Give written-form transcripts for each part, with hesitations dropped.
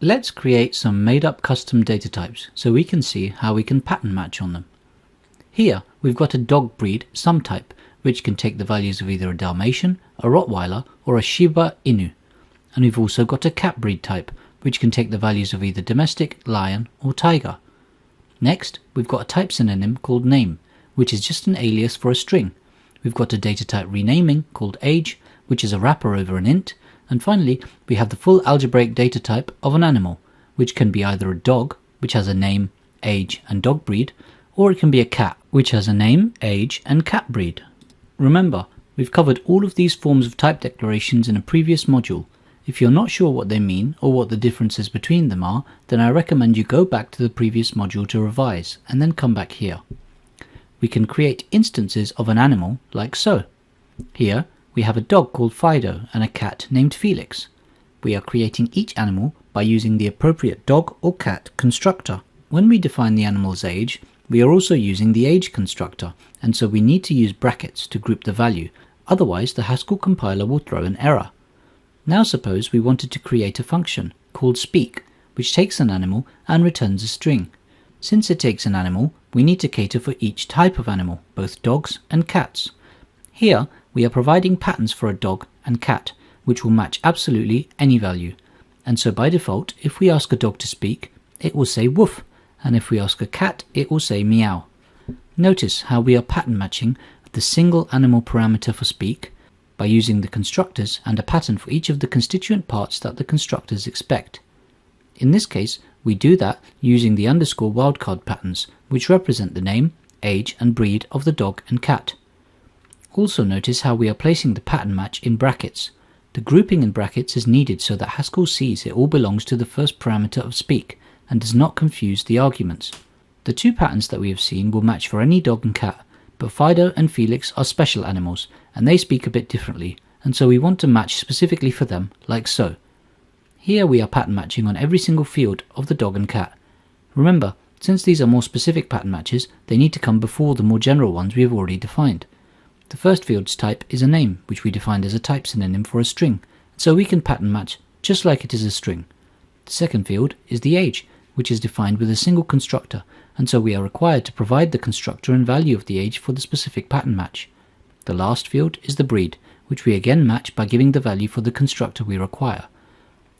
Let's create some made-up custom data types so we can see how we can pattern match on them. Here we've got a dog breed sum type, which can take the values of either a Dalmatian, a Rottweiler or a Shiba Inu. And we've also got a cat breed type, which can take the values of either domestic, lion or tiger. Next, we've got a type synonym called name, which is just an alias for a string. We've got a data type renaming called age, which is a wrapper over an int. And finally, we have the full algebraic data type of an animal, which can be either a dog, which has a name, age and dog breed, or it can be a cat, which has a name, age and cat breed. Remember, we've covered all of these forms of type declarations in a previous module. If you're not sure what they mean or what the differences between them are, then I recommend you go back to the previous module to revise and then come back here. We can create instances of an animal like so. Here we have a dog called Fido and a cat named Felix. We are creating each animal by using the appropriate dog or cat constructor. When we define the animal's age, we are also using the age constructor, and so we need to use brackets to group the value, otherwise the Haskell compiler will throw an error. Now suppose we wanted to create a function called speak, which takes an animal and returns a string. Since it takes an animal, we need to cater for each type of animal, both dogs and cats. Here we are providing patterns for a dog and cat, which will match absolutely any value. And so by default, if we ask a dog to speak, it will say woof, and if we ask a cat, it will say meow. Notice how we are pattern matching the single animal parameter for speak by using the constructors and a pattern for each of the constituent parts that the constructors expect. In this case, we do that using the underscore wildcard patterns, which represent the name, age and breed of the dog and cat. Also notice how we are placing the pattern match in brackets. The grouping in brackets is needed so that Haskell sees it all belongs to the first parameter of speak and does not confuse the arguments. The two patterns that we have seen will match for any dog and cat, but Fido and Felix are special animals and they speak a bit differently, and so we want to match specifically for them, like so. Here we are pattern matching on every single field of the dog and cat. Remember, since these are more specific pattern matches, they need to come before the more general ones we have already defined. The first field's type is a name, which we defined as a type synonym for a string, so we can pattern match just like it is a string. The second field is the age, which is defined with a single constructor, and so we are required to provide the constructor and value of the age for the specific pattern match. The last field is the breed, which we again match by giving the value for the constructor we require.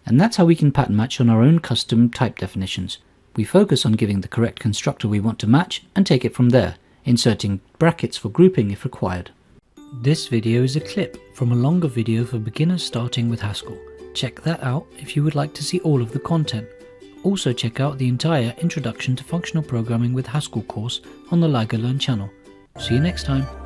And that's how we can pattern match on our own custom type definitions. We focus on giving the correct constructor we want to match and take it from there, inserting brackets for grouping if required. This video is a clip from a longer video for beginners starting with Haskell. Check that out if you would like to see all of the content. Also check out the entire Introduction to Functional Programming with Haskell course on the LigoLearn channel. See you next time.